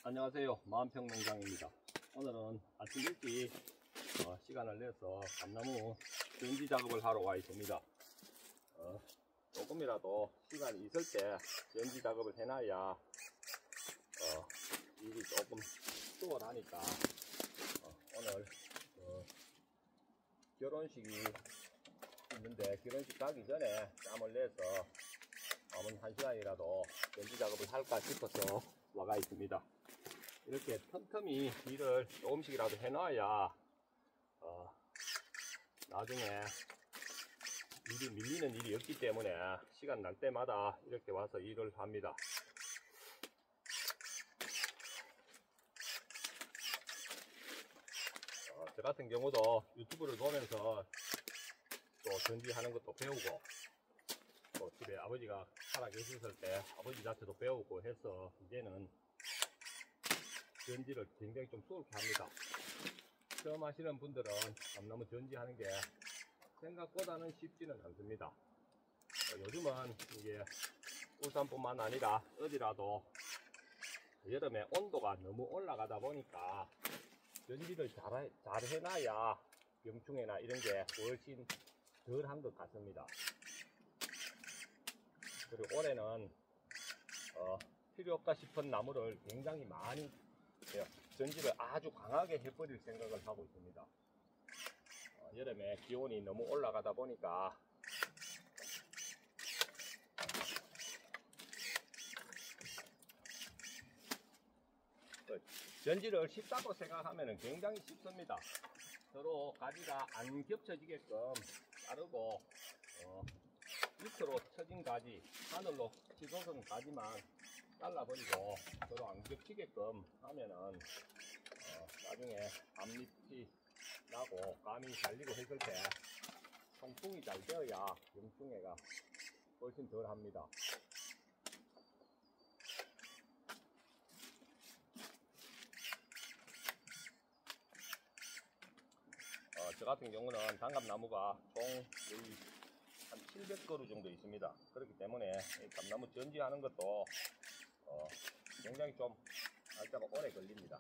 안녕하세요, 마음평농장입니다. 오늘은 아침 일찍 시간을 내서 감나무 전지 작업을 하러 와 있습니다. 조금이라도 시간이 있을 때 전지 작업을 해놔야 일이 조금 수월하니까 오늘 결혼식이 있는데 결혼식 가기 전에 짬을 내서 남은 1시간이라도 전지 작업을 할까 싶어서 와가 있습니다. 이렇게 틈틈이 일을 조금씩이라도 해놔야 나중에 일이 밀리는 일이 없기 때문에 시간 날 때마다 이렇게 와서 일을 합니다. 저 같은 경우도 유튜브를 보면서 또 전지하는 것도 배우고, 또 집에 아버지가 살아 계셨을 때 아버지 자체도 배우고 해서 이제는 전지를 굉장히 좀 수월하게 합니다. 처음 하시는 분들은 감나무 전지하는 게 생각보다는 쉽지는 않습니다. 요즘은 이게 울산뿐만 아니라 어디라도 여름에 온도가 너무 올라가다 보니까 전지를 잘 해놔야 병충해나 이런 게 훨씬 덜한 것 같습니다. 그리고 올해는 필요 없다 싶은 나무를 굉장히 많이 전지를 아주 강하게 해버릴 생각을 하고 있습니다. 여름에 기온이 너무 올라가다 보니까 전지를 쉽다고 생각하면 굉장히 쉽습니다. 서로 가지가 안 겹쳐지게끔 자르고 밑으로 쳐진 가지, 하늘로 치솟은 가지만 잘라버리고 서로 안 겹치게끔 하면은 나중에 암잎이 나고 감이 잘리고 했을 때 통풍이 잘 되어야 병충해가 훨씬 덜 합니다. 저 같은 경우는 단감나무가 총 한 700그루 정도 있습니다. 그렇기 때문에 이 감나무 전지하는 것도 굉장히 좀 날짜가 오래 걸립니다.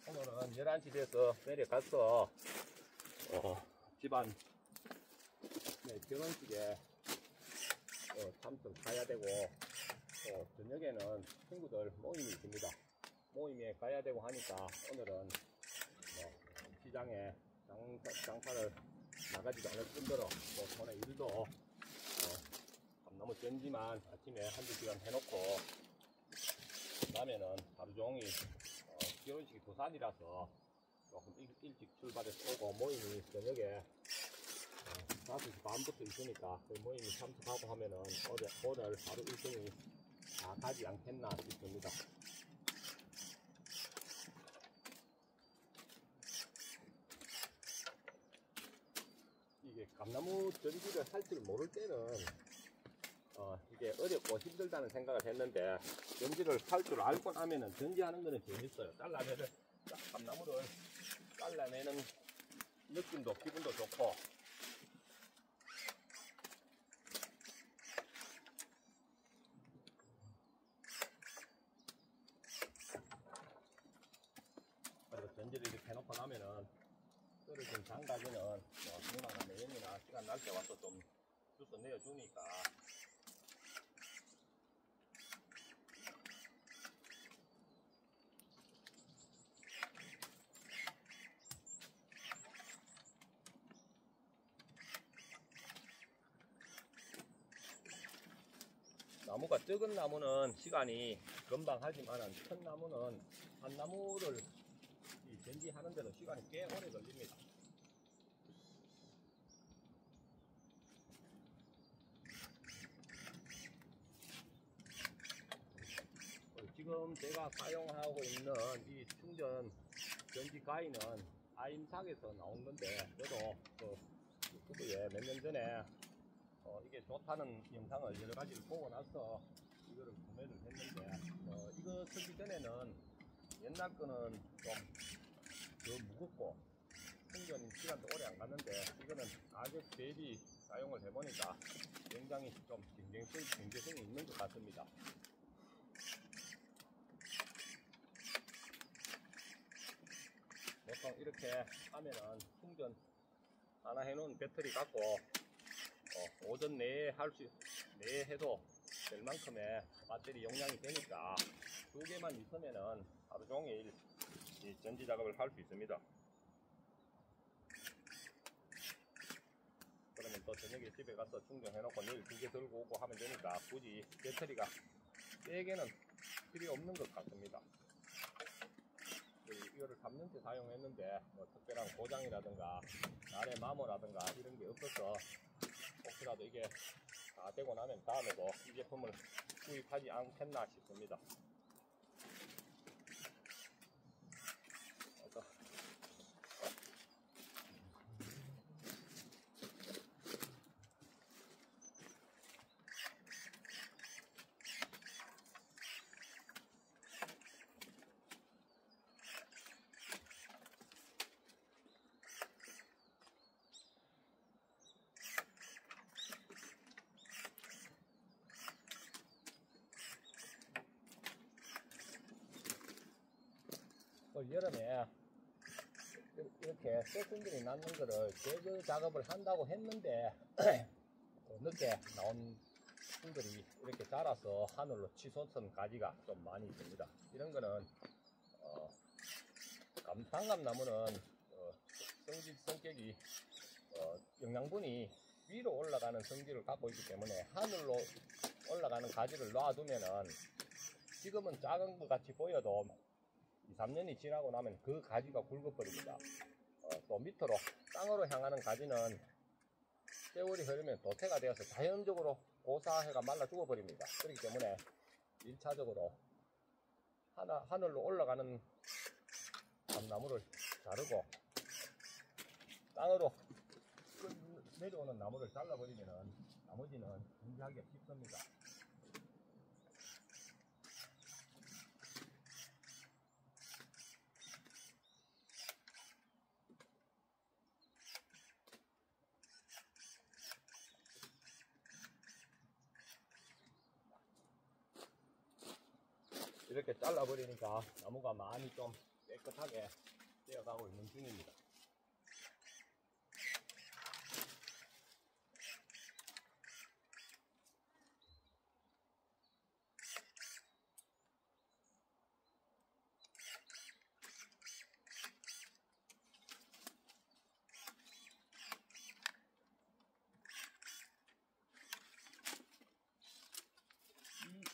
오늘은 11시 돼서 내려가서 집안 결혼식에 참석해야 되고, 또 저녁에는 친구들 모임이 있습니다. 모임에 가야 되고 하니까 오늘은 시장에 장사를 나가지도 않을 뿐더러 또 손에 일도 감나무 전지만 아침에 한두 시간 해놓고 그다음에는 하루 종일 결혼식이 부산이라서 조금 일찍 출발해서 오고, 모임이 저녁에 5시 반부터 있으니까 그 모임이 참석하고 하면은 오늘 하루 일정이 다 가지 않겠나 싶습니다. 이게 감나무 전지를 할 줄 모를 때는 이게 어렵고 힘들다는 생각을 했는데, 전지를 할 줄 알고 나면은 전지하는 거는 재밌어요. 감나무를 잘라내는 느낌도 기분도 좋고, 그리고 전지를 이렇게 해놓고 나면은 떨어진 장가지는 누나나 매연이나 시간 날 때 와서 좀 주워 내어주니까 나무가 적은 나무는 시간이 금방 하지만은 큰 나무는 한 나무를 전지하는 데도 시간이 꽤 오래 걸립니다. 지금 제가 사용하고 있는 이 충전 전지 가위는 아임삭에서 나온 건데, 저도 그 유튜브에 몇 년 전에 이게 좋다는 영상을 여러 가지를 보고 나서 이거를 구매를 했는데, 이거 쓰기 전에는 옛날 거는 좀 더 무겁고 충전 시간도 오래 안 갔는데, 이거는 가격 대비 사용을 해보니까 굉장히 좀 경제성이 있는 것 같습니다. 보통 이렇게 하면은 충전 하나 해놓은 배터리 갖고 오전 내에 내에 해도 될 만큼의 배터리 용량이 되니까 두 개만 있으면은 하루 종일 이 전지 작업을 할 수 있습니다. 그러면 또 저녁에 집에 가서 충전해놓고 내일 두 개 들고 오고 하면 되니까 굳이 배터리가 세게는 필요 없는 것 같습니다. 이거를 3년째 사용했는데 뭐 특별한 고장이라든가 날의 마모라든가 이런 게 없어서 혹시라도 이게 다 되고 나면 다음에도 이 제품을 구입하지 않겠나 싶습니다. 올 여름에 이렇게 쇠순들이 낳는 거를 제거 작업을 한다고 했는데 늦게 나온 순들이 이렇게 자라서 하늘로 치솟은 가지가 좀 많이 있습니다. 이런 거는 상감나무는 성격이 영양분이 위로 올라가는 성질을 갖고 있기 때문에 하늘로 올라가는 가지를 놔두면은 지금은 작은 것 같이 보여도 2, 3년이 지나고 나면 그 가지가 굵어버립니다. 또 밑으로 땅으로 향하는 가지는 세월이 흐르면 도태가 되어서 자연적으로 고사해가 말라 죽어버립니다. 그렇기 때문에 1차적으로 하늘로 올라가는 감나무를 자르고 땅으로 내려오는 나무를 잘라버리면 나머지는 분리하기가 쉽습니다. 이렇게 잘라버리니까 나무가 많이 좀 깨끗하게 되어가고 있는 중입니다.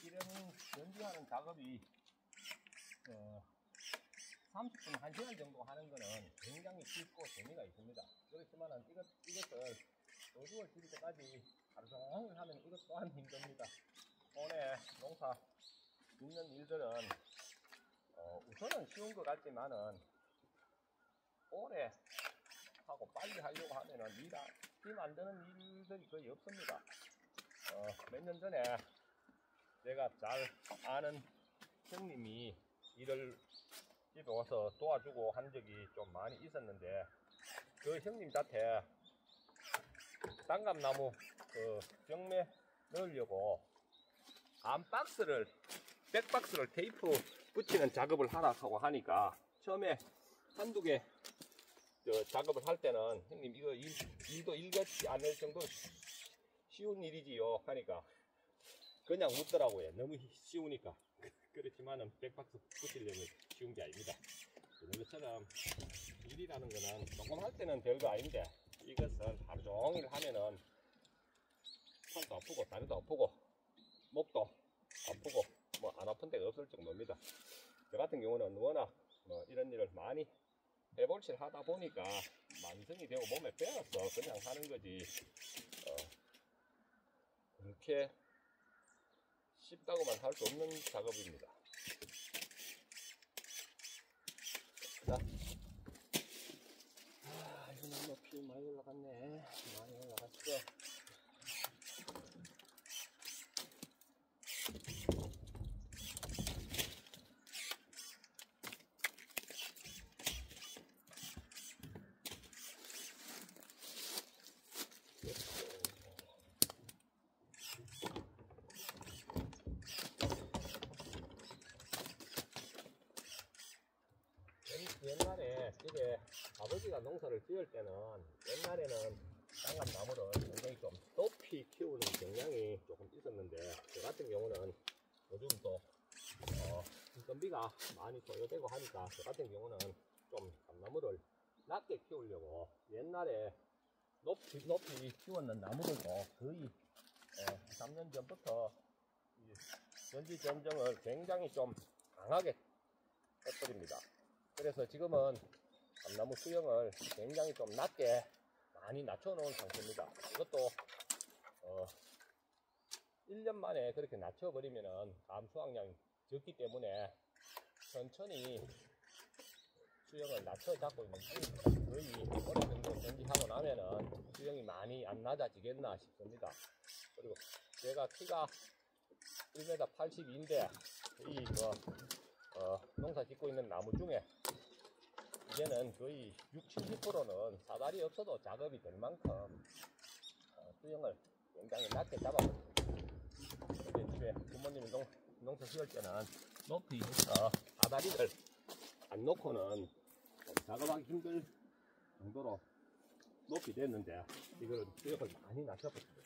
이런 전지하는 작업이 30분, 1시간 정도 하는 거는 굉장히 쉽고 재미가 있습니다. 그렇지만은 이것을 노즐을 줄일 때까지 하루 종일 하면 이것 또한 힘듭니다. 오늘 농사 짓는 일들은 우선은 쉬운 것 같지만은 오래 하고 빨리 하려고 하면은 힘 안 드는 일들이 거의 없습니다. 몇 년 전에 제가 잘 아는 형님이 일을 집에 와서 도와주고 한 적이 좀 많이 있었는데, 그 형님 자태 단감나무 병매 넣으려고 백박스를 테이프 붙이는 작업을 하라고 하니까 처음에 한두 개 작업을 할 때는 형님 이거 일도 일같지 않을 정도로 쉬운 일이지요 하니까 그냥 묻더라고요. 너무 쉬우니까. 그렇지만은 백박스 붙이려면 쉬운 게 아닙니다. 이런 것처럼 일이라는 거는 조금 할 때는 별거 아닌데, 이것은 하루 종일 하면은 팔도 아프고 다리도 아프고 목도 아프고 뭐 안 아픈 데가 없을 정도입니다. 저 같은 경우는 워낙 이런 일을 많이 해볼실 하다 보니까 만성이 되고 몸에 배어서 그냥 하는 거지, 그렇게 쉽다고만 할 수 없는 작업입니다. 때문에 집에 아버지가 농사를 지을 때는 옛날에는 장갑나무를 굉장히 좀 높이 키우는 경향이 조금 있었는데, 저 같은 경우는 요즘 또 인건비가 많이 소요되고 하니까 저 같은 경우는 좀 감나무를 낮게 키우려고 옛날에 높이 키웠는 나무들도 거의 3년 전부터 전지 전정을 굉장히 좀 강하게 해버립니다. 그래서 지금은 감나무 수영을 굉장히 좀 낮게 많이 낮춰놓은 상태입니다. 이것도 1년 만에 그렇게 낮춰버리면은 감 수확량이 적기 때문에 천천히 수영을 낮춰 잡고 있는 중입니다. 거의 어느 정도 전지하고 나면은 수영이 많이 안 낮아지겠나 싶습니다. 그리고 제가 키가 1m 82인데 이 농사 짓고 있는 나무 중에 이제는 거의 60~70%는 사다리 없어도 작업이 될 만큼 수영을 굉장히 낮게 잡아버립니다. 집에 부모님이 농사 지을 때는 높이 해서 사다리를 안 놓고는 작업하기 힘들 정도로 높이 됐는데 이걸 수영을 많이 낮춰버립니다.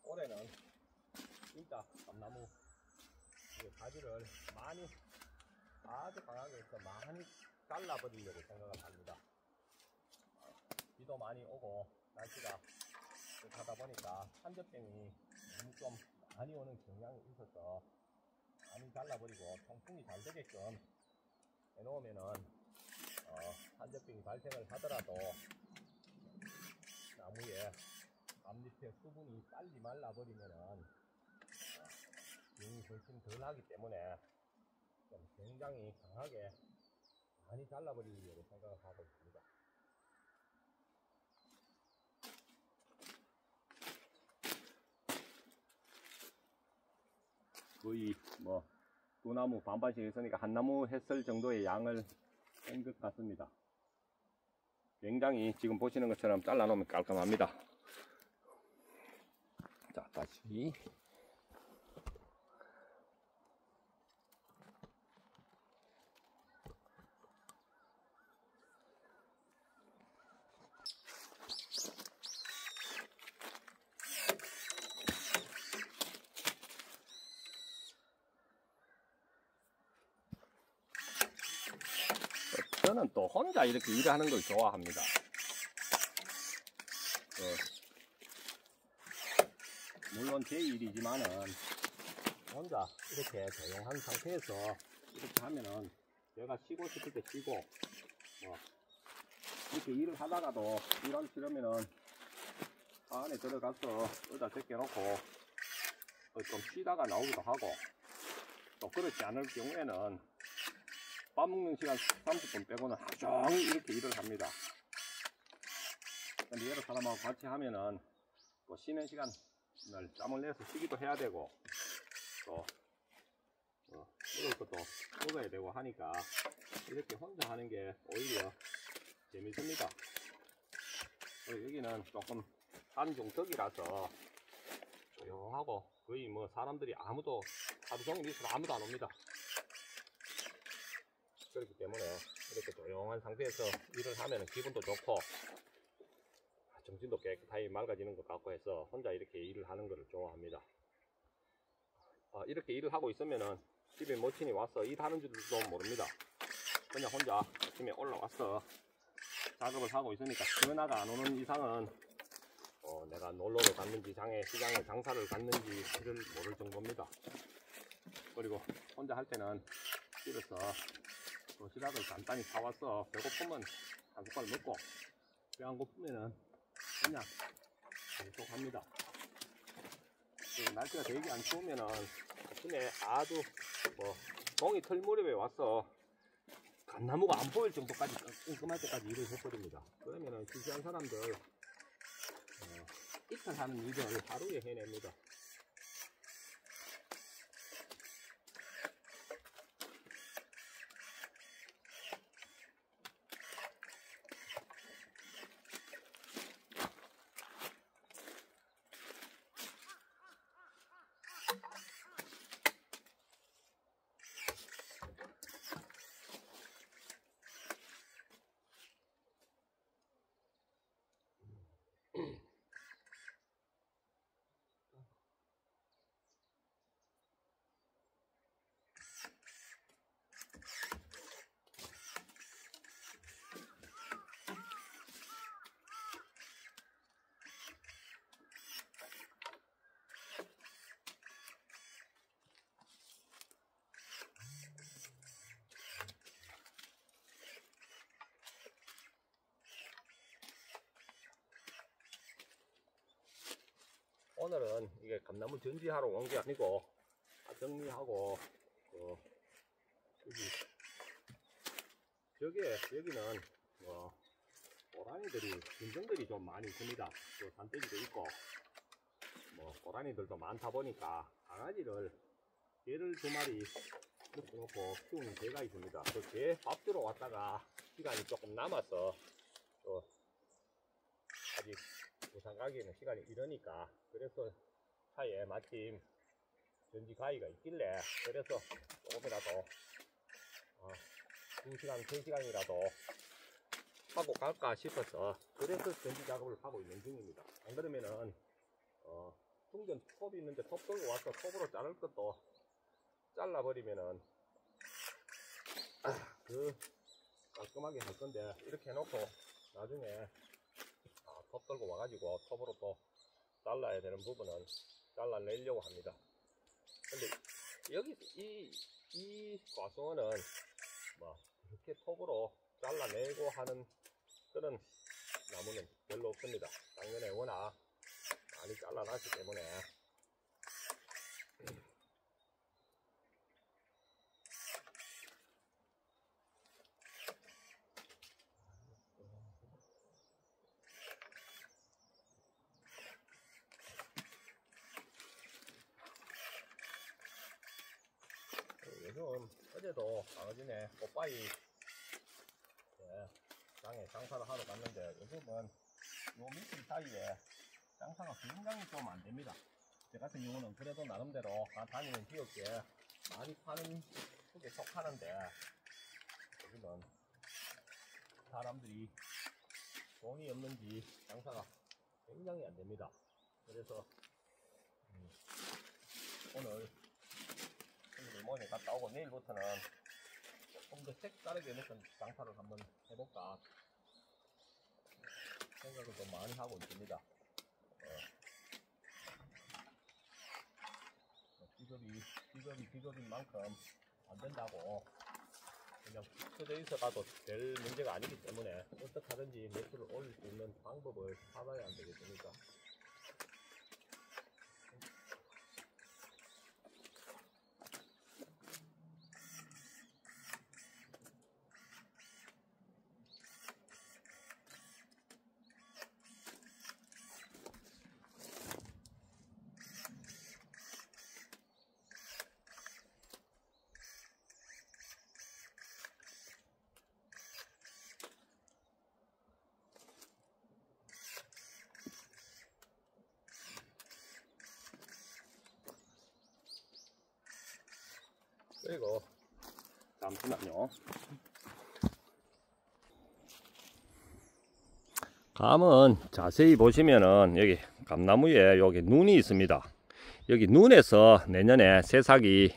올해는 진짜 감나무 가지를 많이 아주 강하게 해서 많이 잘라버리려고 생각을 합니다. 비도 많이 오고 날씨가 하다 보니까 한젖병이 너무 좀 많이 오는 경향이 있어서 많이 잘라버리고 통풍이 잘 되게끔 해놓으면은 한젖병이 발생을 하더라도 나무에 앞밑에 수분이 빨리 말라버리면은 병이 훨씬 덜 하기 때문에 좀 굉장히 강하게 많이 잘라버리려고 생각을 하고 있습니다. 거의 두 나무 반반씩 했으니까 한 나무 했을 정도의 양을 뺀 것 같습니다. 굉장히 지금 보시는 것처럼 잘라 놓으면 깔끔합니다. 자, 다시 저는 또 혼자 이렇게 일을 하는 걸 좋아합니다. 물론 제 일이지만은 혼자 이렇게 조용한 상태에서 이렇게 하면은 제가 쉬고 싶을 때 쉬고 이렇게 일을 하다가도 일하기 싫으면은 안에 들어가서 의자 제껴놓고 좀 쉬다가 나오기도 하고, 또 그렇지 않을 경우에는 밥 먹는 시간 30분 빼고는 하루 종일 이렇게 일을 합니다. 근데 여러 사람하고 같이 하면은 또 쉬는 시간을 짬을 내서 쉬기도 해야 되고, 또 먹을 것도 먹어야 되고 하니까 이렇게 혼자 하는 게 오히려 재밌습니다. 여기는 조금 산중턱이라서 조용하고 거의 사람들이 아무도 하루 종일 있어도 아무도 안 옵니다. 그렇기 때문에 이렇게 조용한 상태에서 일을 하면 기분도 좋고 정신도 깨끗하게 맑아지는 것 같고 해서 혼자 이렇게 일을 하는 것을 좋아합니다. 이렇게 일을 하고 있으면은 집에 모친이 와서 일하는 줄도 모릅니다. 그냥 혼자 아침에 올라와서 작업을 하고 있으니까 전화가 안 오는 이상은 내가 놀러를 갔는지 시장에 장사를 갔는지를 모를 정도입니다. 그리고 혼자 할 때는 집에서 도시락을 간단히 사와서 배고프면 한 숟갈 먹고 배 안 고프면은 그냥 계속 합니다. 날씨가 되게 안 추우면은 아침에 아주 동이 틀 무렵에 와서 감나무가 안 보일 정도까지 끔끔할 때까지 일을 해버립니다. 그러면은 시시한 사람들 이틀 하는 일을 하루에 해냅니다. 오늘은 이게 감나무 전지하러 온 게 아니고 정리하고 여기는 고라니들이 진정들이 좀 많이 있습니다. 또 산돼지도 있고 고라니들도 많다 보니까 강아지를 개를 2마리 묶어놓고 키우는 개가 있습니다. 그 개 밥 주러 왔다가 시간이 조금 남아서 또 아직 부산 가기에는 시간이 이러니까 그래서 차에 마침 전지 가위가 있길래 그래서 조금이라도 2시간 3시간이라도 하고 갈까 싶어서 그래서 전지 작업을 하고 있는 중입니다. 안 그러면은 충전 톱이 있는데 톱 들고 와서 톱으로 자를 것도 잘라버리면은 깔끔하게 할 건데 이렇게 해놓고 나중에 톱 들고 와가지고 톱으로 또 잘라야 되는 부분은 잘라내려고 합니다. 근데 여기 이 과수원은 이렇게 톱으로 잘라내고 하는 그런 나무는 별로 없습니다. 작년에 워낙 많이 잘라놨기 때문에 요즘 어제도 강어지네 꽃바위 장에 장사를 하러 갔는데 요즘은 요 밑길 사이에 장사가 굉장히 좀 안됩니다. 제 같은 경우는 그래도 나름대로 다니는 지역에 많이 파는 쪽에 속하는데 요즘은 사람들이 돈이 없는지 장사가 굉장히 안됩니다. 그래서 오늘 일본에 갔다 오고 내일부터는 좀 더 색다르게 무슨 장사를 한번 해볼까 생각을 좀 많이 하고 있습니다. 비겁인 만큼 안 된다고 그냥 쳐져 있어가도 될 문제가 아니기 때문에 어떻게 하든지 매출을 올릴 수 있는 방법을 찾아야 안 되겠습니까? 그리고 잠시만요. 감은 자세히 보시면은 여기 감나무에 여기 눈이 있습니다. 여기 눈에서 내년에 새싹이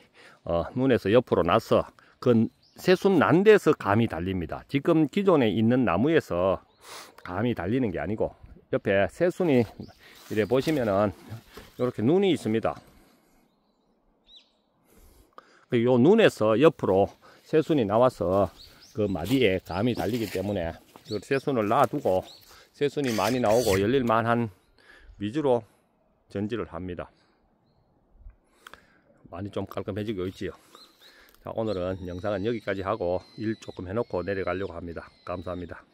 눈에서 옆으로 나서 그 새순 난 데서 감이 달립니다. 지금 기존에 있는 나무에서 감이 달리는 게 아니고 옆에 새순이 이래 보시면은 이렇게 눈이 있습니다. 요 눈에서 옆으로 새순이 나와서 그 마디에 감이 달리기 때문에 그 새순을 놔두고 새순이 많이 나오고 열릴만한 위주로 전지를 합니다. 많이 좀 깔끔해지고 있지요. 자, 오늘은 영상은 여기까지 하고 일 조금 해놓고 내려가려고 합니다. 감사합니다.